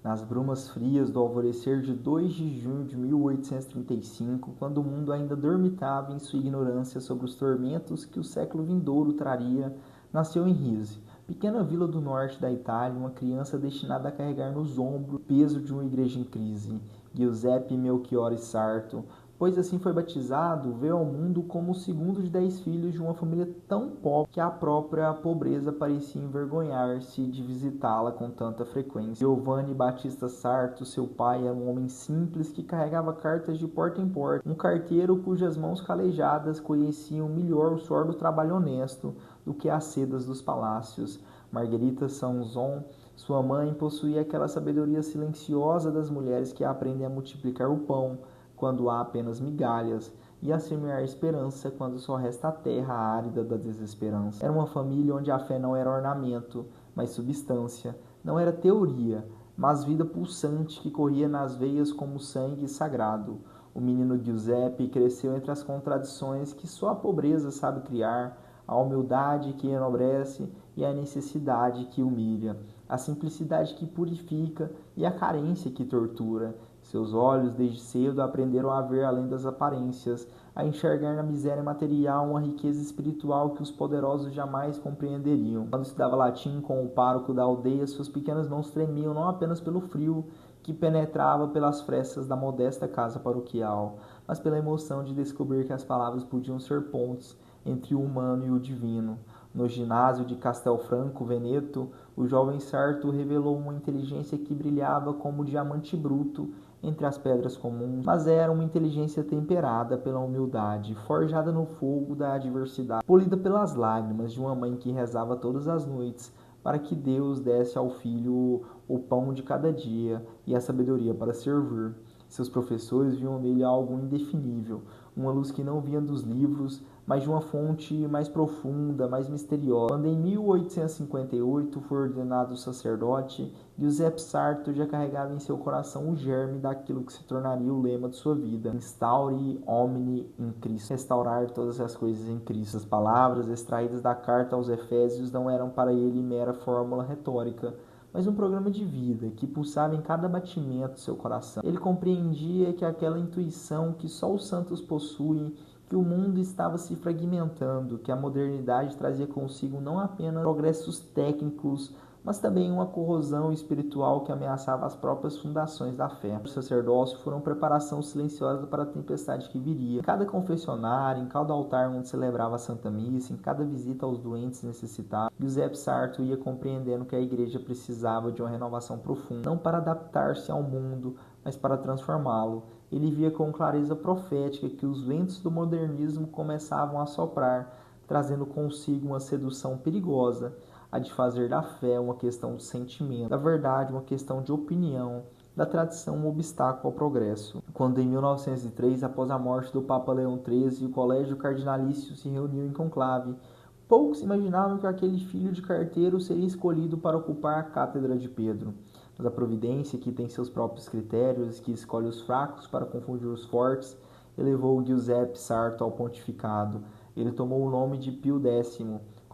nas brumas frias do alvorecer de 2 de junho de 1835, quando o mundo ainda dormitava em sua ignorância sobre os tormentos que o século vindouro traria, nasceu em Rise, pequena vila do norte da Itália, uma criança destinada a carregar nos ombros o peso de uma igreja em crise, Giuseppe Melchiorre Sarto, pois assim foi batizado, veio ao mundo como o segundo de 10 filhos de uma família tão pobre que a própria pobreza parecia envergonhar-se de visitá-la com tanta frequência. Giovanni Battista Sarto, seu pai, era um homem simples que carregava cartas de porta em porta, um carteiro cujas mãos calejadas conheciam melhor o suor do trabalho honesto do que as sedas dos palácios. Margherita Sanson, sua mãe, possuía aquela sabedoria silenciosa das mulheres que aprendem a multiplicar o pão quando há apenas migalhas, e a semear esperança quando só resta a terra árida da desesperança. Era uma família onde a fé não era ornamento, mas substância, não era teoria, mas vida pulsante que corria nas veias como sangue sagrado. O menino Giuseppe cresceu entre as contradições que só a pobreza sabe criar, a humildade que enobrece e a necessidade que humilha, a simplicidade que purifica e a carência que tortura. Seus olhos, desde cedo, aprenderam a ver além das aparências, a enxergar na miséria material uma riqueza espiritual que os poderosos jamais compreenderiam. Quando estudava latim com o pároco da aldeia, suas pequenas mãos tremiam não apenas pelo frio que penetrava pelas frestas da modesta casa paroquial, mas pela emoção de descobrir que as palavras podiam ser pontes entre o humano e o divino. No ginásio de Castelfranco Veneto, o jovem Sarto revelou uma inteligência que brilhava como diamante bruto entre as pedras comuns, mas era uma inteligência temperada pela humildade, forjada no fogo da adversidade, polida pelas lágrimas de uma mãe que rezava todas as noites para que Deus desse ao filho o pão de cada dia e a sabedoria para servir. Seus professores viam nele algo indefinível, uma luz que não vinha dos livros, mas de uma fonte mais profunda, mais misteriosa. Quando em 1858 foi ordenado sacerdote, Giuseppe Sarto já carregava em seu coração o germe daquilo que se tornaria o lema de sua vida: Instaure omni in Christo, restaurar todas as coisas em Cristo. As palavras extraídas da carta aos Efésios não eram para ele mera fórmula retórica, mas um programa de vida que pulsava em cada batimento do seu coração. Ele compreendia que aquela intuição que só os santos possuem, que o mundo estava se fragmentando, que a modernidade trazia consigo não apenas progressos técnicos, mas também uma corrosão espiritual que ameaçava as próprias fundações da fé. O sacerdócio foi uma preparação silenciosa para a tempestade que viria. Em cada confessionário, em cada altar onde celebrava a Santa Missa, em cada visita aos doentes necessitados, Giuseppe Sarto ia compreendendo que a igreja precisava de uma renovação profunda, não para adaptar-se ao mundo, mas para transformá-lo. Ele via com clareza profética que os ventos do modernismo começavam a soprar, trazendo consigo uma sedução perigosa, a de fazer da fé uma questão de sentimento, da verdade uma questão de opinião, da tradição um obstáculo ao progresso. Quando em 1903, após a morte do Papa Leão XIII, o colégio cardinalício se reuniu em conclave, poucos imaginavam que aquele filho de carteiro seria escolhido para ocupar a cátedra de Pedro. Mas a providência, que tem seus próprios critérios, que escolhe os fracos para confundir os fortes, elevou Giuseppe Sarto ao pontificado. Ele tomou o nome de Pio X,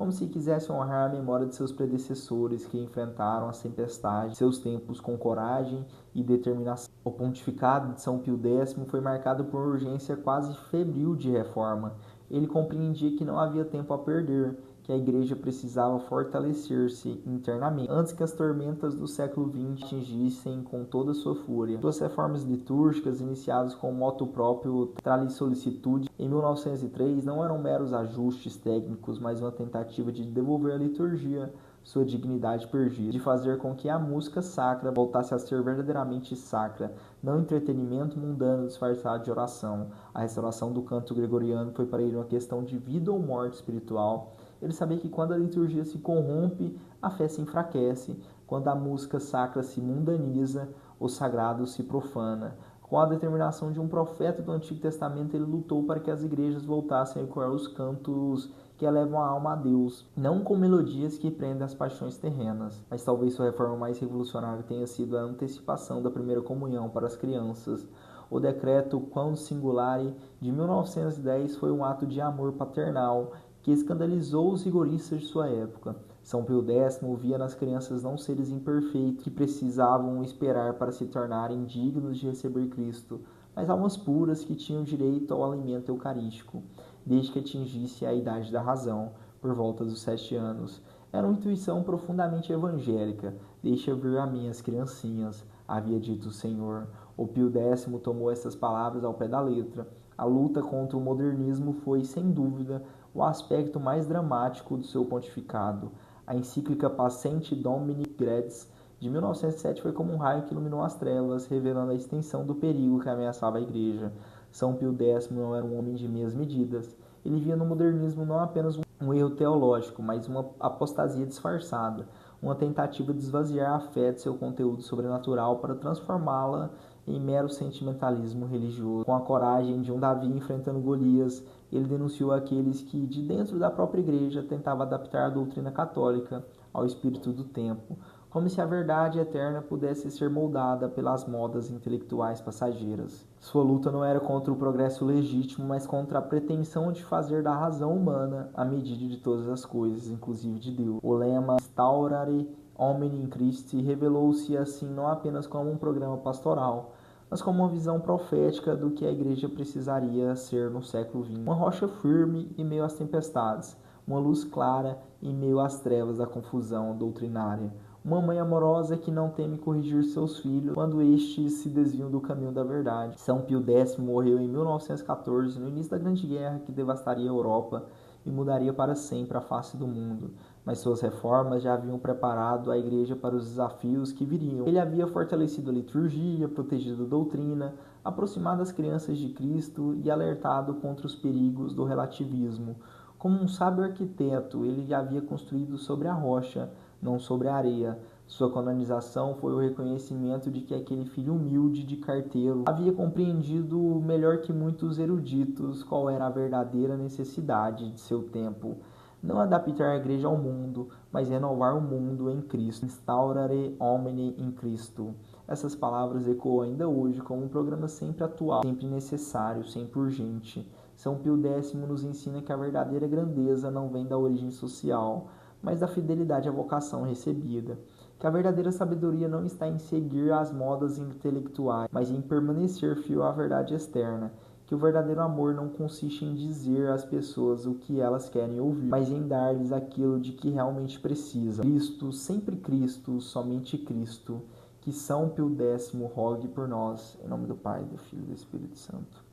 como se quisesse honrar a memória de seus predecessores que enfrentaram as tempestades de seus tempos com coragem e determinação. O pontificado de São Pio X foi marcado por uma urgência quase febril de reforma. Ele compreendia que não havia tempo a perder, que a igreja precisava fortalecer-se internamente antes que as tormentas do século XX atingissem com toda sua fúria. Suas reformas litúrgicas, iniciadas com o moto próprio Trali Solicitude, em 1903, não eram meros ajustes técnicos, mas uma tentativa de devolver à liturgia sua dignidade perdida, de fazer com que a música sacra voltasse a ser verdadeiramente sacra, não entretenimento mundano disfarçado de oração. A restauração do canto gregoriano foi para ele uma questão de vida ou morte espiritual. Ele sabia que quando a liturgia se corrompe, a fé se enfraquece. Quando a música sacra se mundaniza, o sagrado se profana. Com a determinação de um profeta do Antigo Testamento, ele lutou para que as igrejas voltassem a ecoar os cantos que elevam a alma a Deus, não com melodias que prendem as paixões terrenas. Mas talvez sua reforma mais revolucionária tenha sido a antecipação da primeira comunhão para as crianças. O decreto Quam Singulare de 1910 foi um ato de amor paternal que escandalizou os rigoristas de sua época. São Pio X via nas crianças não seres imperfeitos que precisavam esperar para se tornarem dignos de receber Cristo, mas almas puras que tinham direito ao alimento eucarístico, desde que atingisse a idade da razão, por volta dos 7 anos. Era uma intuição profundamente evangélica. Deixa vir a mim as criancinhas, havia dito o Senhor. O Pio X tomou essas palavras ao pé da letra. A luta contra o modernismo foi, sem dúvida, o aspecto mais dramático do seu pontificado. A encíclica Pacenti Domini Gredis, de 1907, foi como um raio que iluminou as trevas, revelando a extensão do perigo que ameaçava a Igreja. São Pio X não era um homem de meias medidas. Ele via no modernismo não apenas um erro teológico, mas uma apostasia disfarçada, uma tentativa de esvaziar a fé de seu conteúdo sobrenatural para transformá-la em mero sentimentalismo religioso. Com a coragem de um Davi enfrentando Golias, ele denunciou aqueles que, de dentro da própria igreja, tentavam adaptar a doutrina católica ao espírito do tempo, como se a verdade eterna pudesse ser moldada pelas modas intelectuais passageiras. Sua luta não era contra o progresso legítimo, mas contra a pretensão de fazer da razão humana a medida de todas as coisas, inclusive de Deus. O lema Instaurare Homini in Christi revelou-se assim não apenas como um programa pastoral, mas como uma visão profética do que a igreja precisaria ser no século XX. Uma rocha firme em meio às tempestades, uma luz clara em meio às trevas da confusão doutrinária, uma mãe amorosa que não teme corrigir seus filhos quando estes se desviam do caminho da verdade. São Pio X morreu em 1914, no início da Grande Guerra que devastaria a Europa e mudaria para sempre a face do mundo. Mas suas reformas já haviam preparado a Igreja para os desafios que viriam. Ele havia fortalecido a liturgia, protegido a doutrina, aproximado as crianças de Cristo e alertado contra os perigos do relativismo. Como um sábio arquiteto, ele havia construído sobre a rocha, não sobre a areia. Sua canonização foi o reconhecimento de que aquele filho humilde de carteiro havia compreendido melhor que muitos eruditos qual era a verdadeira necessidade de seu tempo. Não adaptar a igreja ao mundo, mas renovar o mundo em Cristo. Instaurare homini in Cristo. Essas palavras ecoam ainda hoje como um programa sempre atual, sempre necessário, sempre urgente. São Pio X nos ensina que a verdadeira grandeza não vem da origem social, mas da fidelidade à vocação recebida. Que a verdadeira sabedoria não está em seguir as modas intelectuais, mas em permanecer fiel à verdade externa. Que o verdadeiro amor não consiste em dizer às pessoas o que elas querem ouvir, mas em dar-lhes aquilo de que realmente precisam. Cristo, sempre Cristo, somente Cristo. Que São Pio X rogue por nós, em nome do Pai, do Filho e do Espírito Santo.